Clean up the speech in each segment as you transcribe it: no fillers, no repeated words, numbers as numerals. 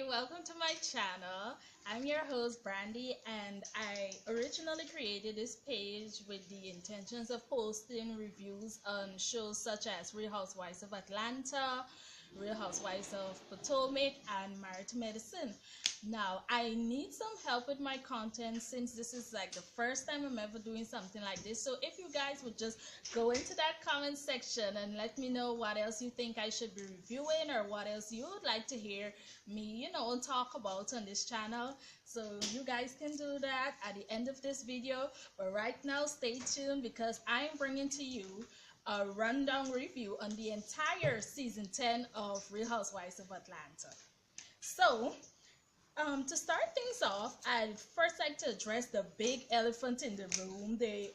Hi, welcome to my channel. I'm your host Brandy, and I originally created this page with the intentions of posting reviews on shows such as Real Housewives of Atlanta, Real Housewives of Potomac, and Married to Medicine. Now, I need some help with my content since this is like the first time I'm ever doing something like this. So if you guys would just go into that comment section and let me know what else you think I should be reviewing or what else you would like to hear me, talk about on this channel. So you guys can do that at the end of this video. But right now, stay tuned because I'm bringing to you a rundown review on the entire season 10 of Real Housewives of Atlanta. So, to start things off, I'd first like to address the big elephant in the room, the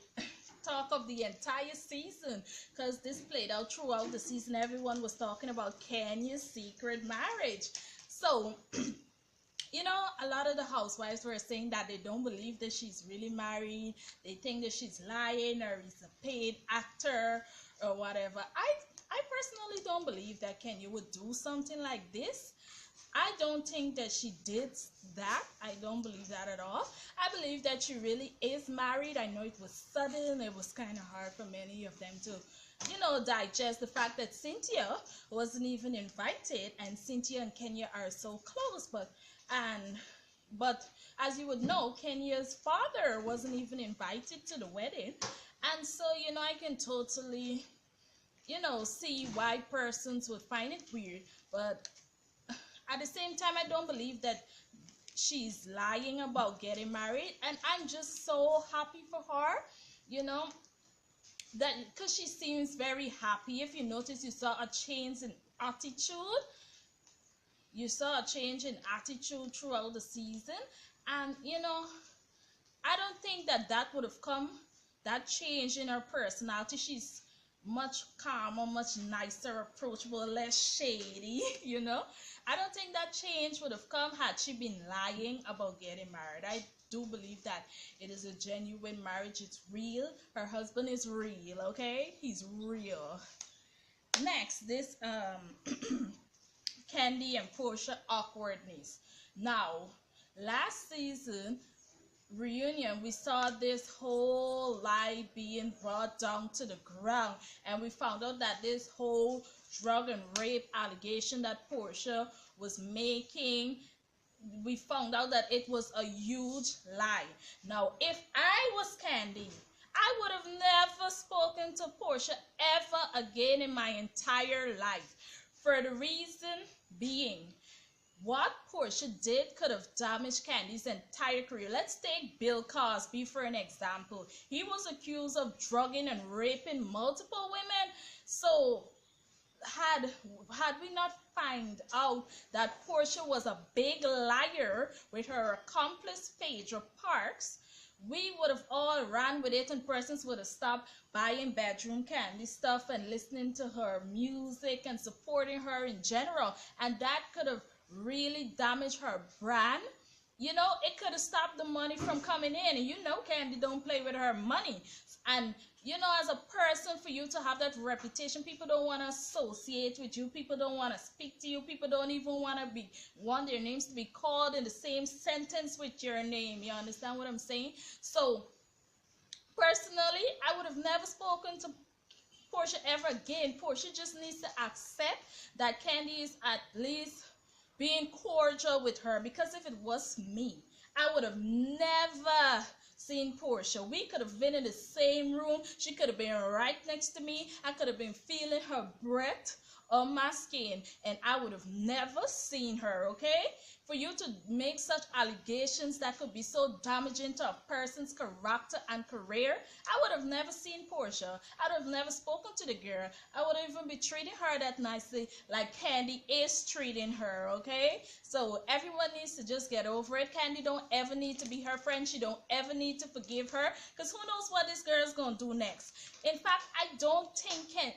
talk of the entire season, because this played out throughout the season. Everyone was talking about Kenya's secret marriage. So, a lot of the housewives were saying that they don't believe that she's really married. They think that she's lying or he's a paid actor or whatever. I personally don't believe that Kenya would do something like this. I don't think that she did that. I don't believe that at all. I believe that she really is married. I know it was sudden. It was kind of hard for many of them to, digest the fact that Cynthia wasn't even invited, and Cynthia and Kenya are so close. But as you would know, Kenya's father wasn't even invited to the wedding. And so, I can totally, see why persons would find it weird. But at the same time, I don't believe that she's lying about getting married. And I'm just so happy for her, that because she seems very happy. If you notice, you saw a change in attitude. You saw a change in attitude throughout the season. And, I don't think that would have come, that change in her personality. She's much calmer, much nicer, approachable, less shady, I don't think that change would have come had she been lying about getting married. I do believe that it is a genuine marriage. It's real. Her husband is real, okay? He's real. Next, this Candy and Portia awkwardness. Now, last season reunion, we saw this whole lie being brought down to the ground, and we found out that this whole drug and rape allegation that Portia was making, we found out that it was a huge lie. Now, if I was Candy, I would have never spoken to Portia ever again in my entire life, for the reason being, what Portia did could have damaged Candy's entire career. Let's take Bill Cosby for an example. He was accused of drugging and raping multiple women. So had we not find out that Portia was a big liar with her accomplice Phaedra Parks, we would have all ran with it, and persons would have stopped buying bedroom Candy stuff and listening to her music and supporting her in general. And that could have really damaged her brand. It could have stopped the money from coming in. And Candy don't play with her money. And as a person, for you to have that reputation, people don't want to associate with you. People don't want to speak to you. People don't even want their names to be called in the same sentence with your name. You understand what I'm saying? So personally, I would have never spoken to Portia ever again. Portia just needs to accept that Candy is at least being cordial with her, because if it was me, I would have never seen Portia. We could have been in the same room. She could have been right next to me. I could have been feeling her breath on my skin, and I would have never seen her, okay? For you to make such allegations that could be so damaging to a person's character and career, I would have never seen Portia. I would have never spoken to the girl. I would even be treating her that nicely like Candy is treating her, okay? So everyone needs to just get over it. Candy don't ever need to be her friend. She don't ever need to forgive her, because who knows what this girl's gonna do next. In fact, I don't think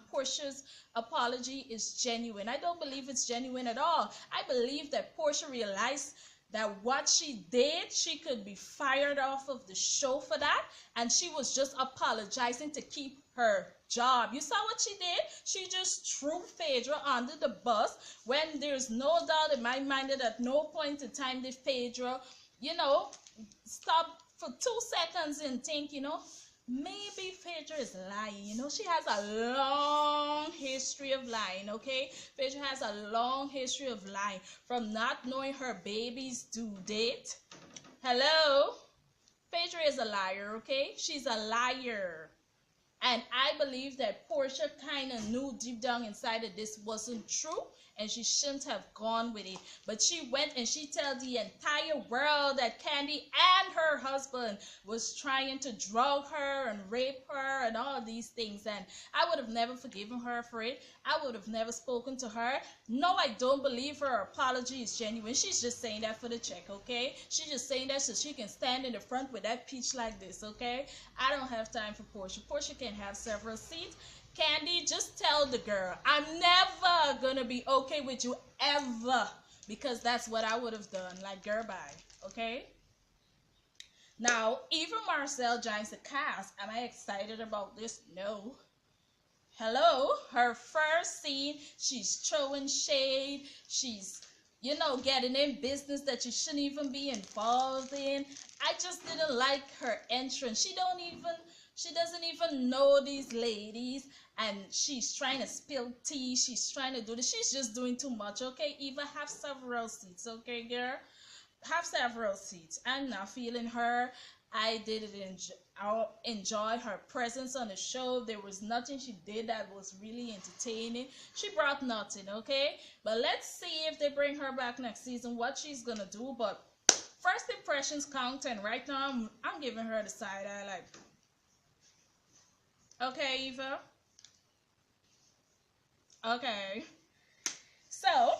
Portia's apology is genuine. I don't believe it's genuine at all. I believe that Portia realized that what she did, she could be fired off of the show for that, and she was just apologizing to keep her job. You saw what she did? She just threw Phaedra under the bus when there's no doubt in my mind that at no point in time did Phaedra, stop for 2 seconds and think, maybe Phaedra is lying. She has a long history of lying, okay? Phaedra has a long history of lying, from not knowing her baby's due date. Hello? Phaedra is a liar, okay? She's a liar. And I believe that Portia kind of knew deep down inside that this wasn't true, and she shouldn't have gone with it. But she went and she told the entire world that Candy and her husband was trying to drug her and rape her and all these things. And I would have never forgiven her for it. I would have never spoken to her. No, I don't believe her apology is genuine. She's just saying that for the check, okay? She's just saying that so she can stand in the front with that peach like this, okay? I don't have time for Portia. Portia can have several seats. Candy, just tell the girl, I'm never gonna be okay with you ever, because that's what I would have done. Like, girl, bye, okay? Now, Eva Marcel joins the cast. Am I excited about this? No. Hello, her first scene, she's throwing shade, she's, getting in business that you shouldn't even be involved in. I just didn't like her entrance. She doesn't even know these ladies, and she's trying to spill tea. She's trying to do this. She's just doing too much, okay? Eva, have several seats, okay, girl? Have several seats. I'm not feeling her. I didn't enjoy her presence on the show. There was nothing she did that was really entertaining. She brought nothing, okay? But let's see if they bring her back next season, what she's gonna do. But first impressions count, and right now I'm giving her the side eye, like, okay, Eva. Okay. So,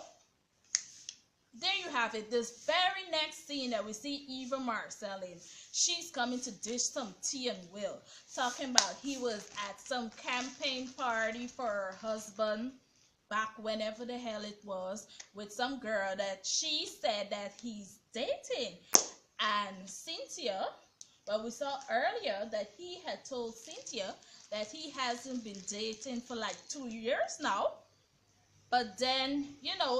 there you have it. This very next scene that we see Eva Marcel in, she's coming to dish some tea on Will, talking about he was at some campaign party for her husband back whenever the hell it was, with some girl that she said that he's dating. And Cynthia, well, we saw earlier that he had told Cynthia that he hasn't been dating for like 2 years now. But then,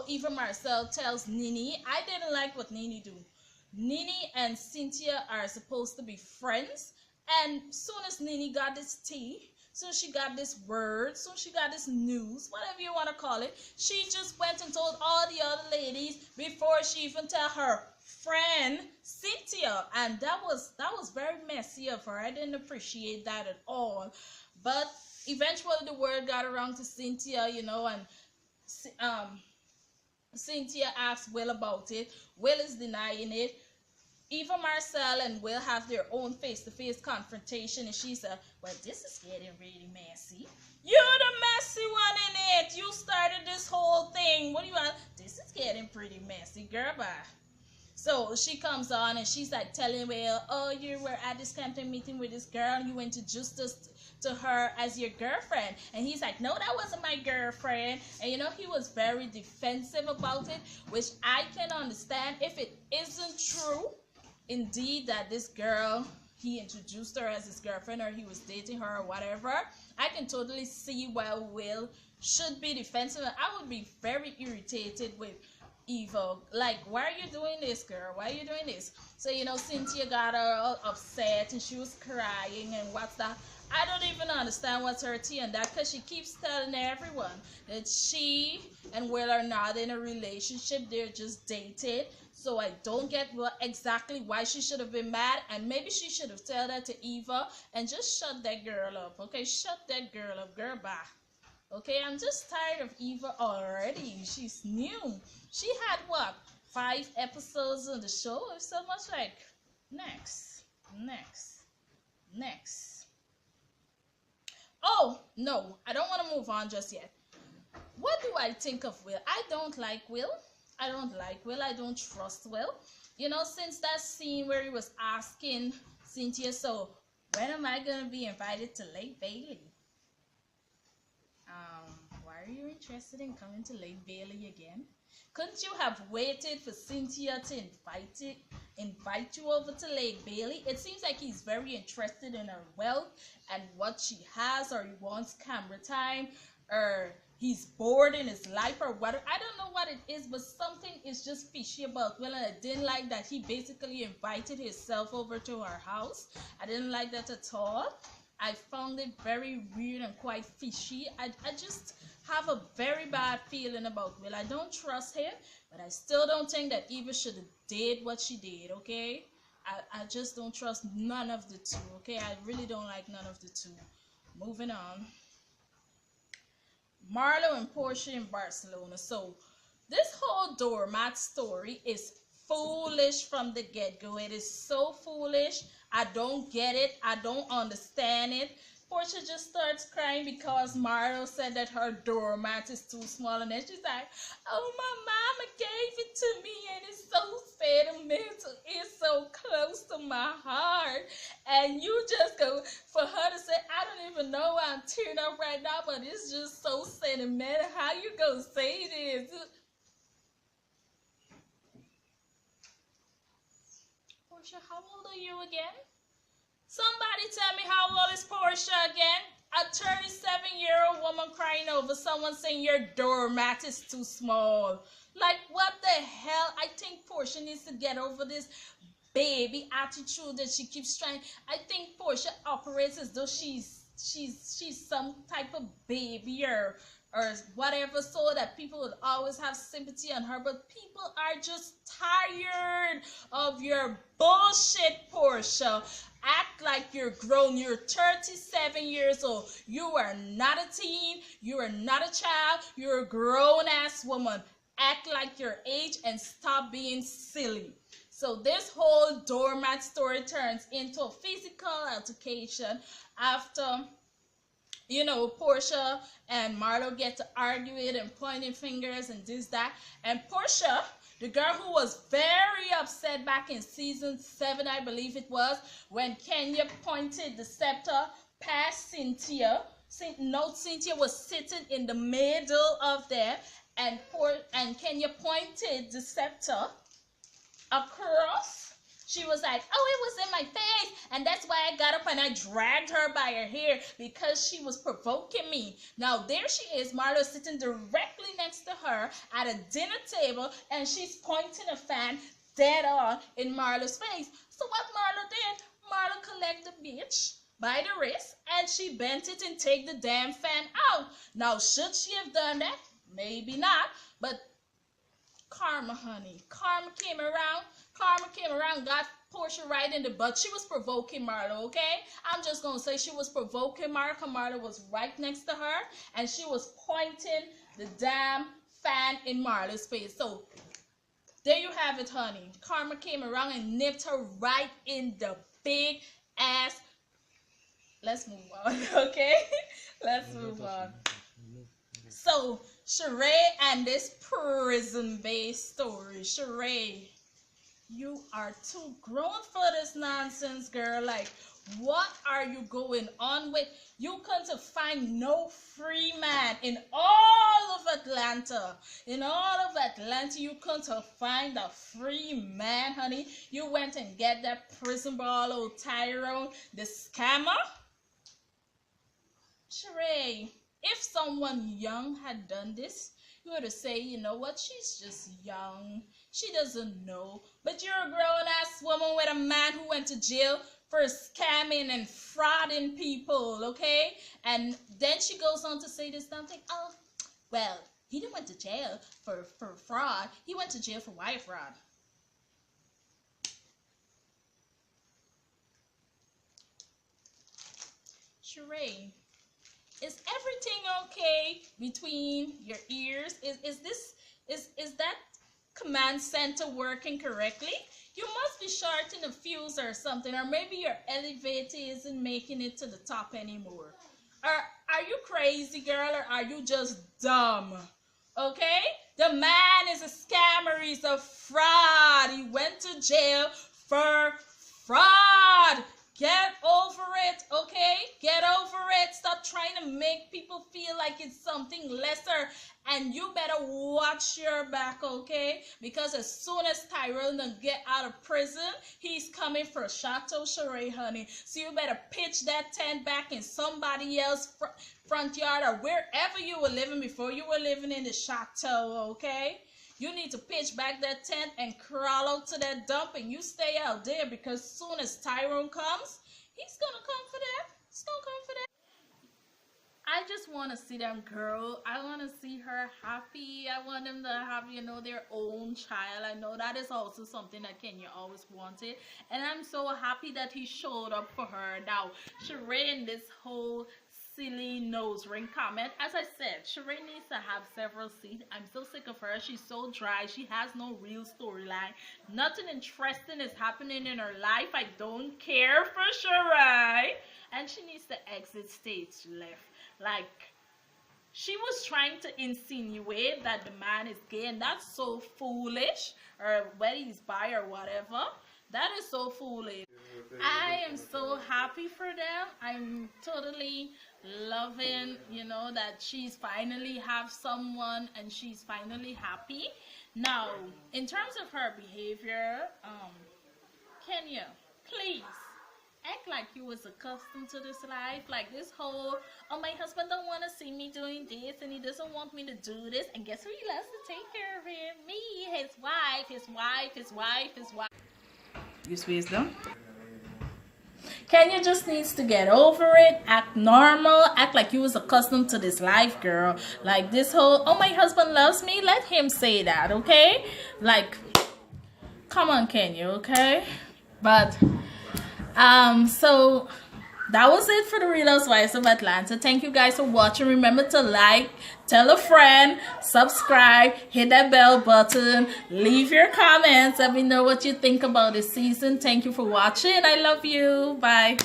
Eva Marcel tells Nene, I didn't like what Nene do. Nene and Cynthia are supposed to be friends. And soon as Nene got this tea, soon she got this word, soon she got this news, whatever you want to call it, she just went and told all the other ladies before she even tell her friend Cynthia. And that was very messy of her. I didn't appreciate that at all. But eventually the word got around to Cynthia, and Cynthia asked Will about it. Will is denying it. Eva Marcel and Will have their own face-to-face confrontation, and she said, well, this is getting really messy. You're the messy one in it. You started this whole thing. What do you want? This is getting pretty messy, girl. Bye. So she comes on and she's like telling Will, oh, you were at this campaign meeting with this girl and you introduced us to her as your girlfriend. And he's like, no, that wasn't my girlfriend. And he was very defensive about it, which I can understand if it isn't true indeed that this girl, he introduced her as his girlfriend or he was dating her or whatever. I can totally see why Will should be defensive. I would be very irritated with Eva, like, why are you doing this, girl? Why are you doing this? So Cynthia got her all upset and she was crying and what's that. I don't even understand what's her tea on that, because she keeps telling everyone that she and Will are not in a relationship, they're just dated. So I don't get exactly why she should have been mad, and maybe she should have told that to Eva and just shut that girl up, okay? Shut that girl up, girl, bye. Okay, I'm just tired of Eva already. She's new. She had, 5 episodes on the show? It's so much like, next. Oh, no, I don't want to move on just yet. What do I think of Will? I don't like Will. I don't trust Will. Since that scene where he was asking Cynthia, so when am I going to be invited to Lake Bailey? Why are you interested in coming to Lake Bailey again? Couldn't you have waited for Cynthia to invite you over to Lake Bailey? It seems like he's very interested in her wealth and what she has, or he wants camera time, or he's bored in his life, or what. I don't know what it is, but something is just fishy about Will, and I didn't like that he basically invited himself over to our house. I didn't like that at all. I found it very weird and quite fishy. I just have a very bad feeling about Will. I don't trust him, but I still don't think that Eva should have did what she did, okay? I just don't trust none of the two, okay? I really don't like none of the two. Moving on. Marlo and Portia in Barcelona. So this whole doormat story is foolish from the get-go. It is so foolish. I don't get it. I don't understand it. Portia just starts crying because Marlo said that her doormat is too small, and then she's like, oh, my mama gave it to me and it's so sentimental. It's so close to my heart. And you just go for her to say, I don't even know why I'm tearing up right now, but it's just so sentimental. How you gonna say this? Portia, how old are you again? Somebody tell me, how old is Portia again? A 37-year-old woman crying over someone saying your doormat is too small. Like, what the hell? I think Portia needs to get over this baby attitude that she keeps trying. I think Portia operates as though she's some type of baby or whatever, so that people would always have sympathy on her. But people are just tired of your bullshit, Portia. Act like you're grown. You're 37 years old. You are not a teen. You are not a child. You're a grown-ass woman. Act like your age and stop being silly. So this whole doormat story turns into a physical altercation after, you know, Portia and Marlo get to argue it and pointing fingers and this, that. And Portia, the girl who was very upset back in season 7, I believe it was, when Kenya pointed the scepter past Cynthia. Cynthia was sitting in the middle of them, and Kenya pointed the scepter across. She was like, oh, it was in my face, and that's why I got up and I dragged her by her hair because she was provoking me. Now, there she is, Marlo, sitting directly next to her at a dinner table, and she's pointing a fan dead on in Marlo's face. So what Marlo did, Marlo collected the bitch by the wrist, and she bent it and take the damn fan out. Now, should she have done that? Maybe not, but karma, honey. Karma came around, got Portia right in the butt. She was provoking Marlo, okay? I'm just going to say she was provoking Marlo. Marlo was right next to her, and she was pointing the damn fan in Marlo's face. So, there you have it, honey. Karma came around and nipped her right in the big ass. Let's move on, okay? Let's move on. So, Sheree and this prison-based story. Sheree, you are too grown for this nonsense, girl. Like, what are you going on with? You couldn't find no free man in all of Atlanta. In all of Atlanta, you couldn't find a free man, honey. You went and get that prison ball, old Tyrone, the scammer. Sheree, if someone young had done this, you would have said, you know what, she's just young. She doesn't know. But you're a grown-ass woman with a man who went to jail for scamming and frauding people, okay? And then she goes on to say this damn thing. Oh, well, he didn't went to jail for fraud. He went to jail for wire fraud. Sheree, is everything okay between your ears? Is that command center working correctly? You must be shorting a fuse or something, or maybe your elevator isn't making it to the top anymore. Are you crazy, girl, or are you just dumb? Okay? The man is a scammer. He's a fraud. He went to jail for fraud. Get over it, okay? Get over it. Stop trying to make people feel like it's something lesser. And you better watch your back, okay? Because as soon as Tyrone done get out of prison, he's coming for Chateau Sheree, honey. So you better pitch that tent back in somebody else's front yard or wherever you were living before you were living in the chateau, okay? You need to pitch back that tent and crawl out to that dump, and you stay out there, because soon as Tyrone comes, he's gonna come for that. He's gonna come for that. I just want to see them grow. I want to see her happy. I want them to have, you know, their own child. I know that is also something that Kenya always wanted. And I'm so happy that he showed up for her. Now, Sheree in this whole silly nose ring comment, as I said, Sheree needs to have several seats. I'm so sick of her. She's so dry. She has no real storyline. Nothing interesting is happening in her life. I don't care for Sheree. And she needs to exit stage left. Like, she was trying to insinuate that the man is gay, and that's so foolish, or whether he's bi or whatever. That is so foolish. I am so happy for them. I'm totally loving, you know, that she's finally have someone and she's finally happy. Now, in terms of her behavior, Kenya, please act like you was accustomed to this life. Like this whole, oh, my husband don't want to see me doing this and he doesn't want me to do this, and guess who he loves to take care of him? Me, his wife, his wife, his wife, his wife. Use wisdom. Kenya just needs to get over it, act normal, act like you was accustomed to this life, girl. Like this whole, oh, my husband loves me, let him say that, okay? Like, come on, Kenya, okay? But so that was it for the Real Housewives of Atlanta. Thank you guys for watching. Remember to like, tell a friend, subscribe, hit that bell button, leave your comments, let me know what you think about this season. Thank you for watching. I love you. Bye.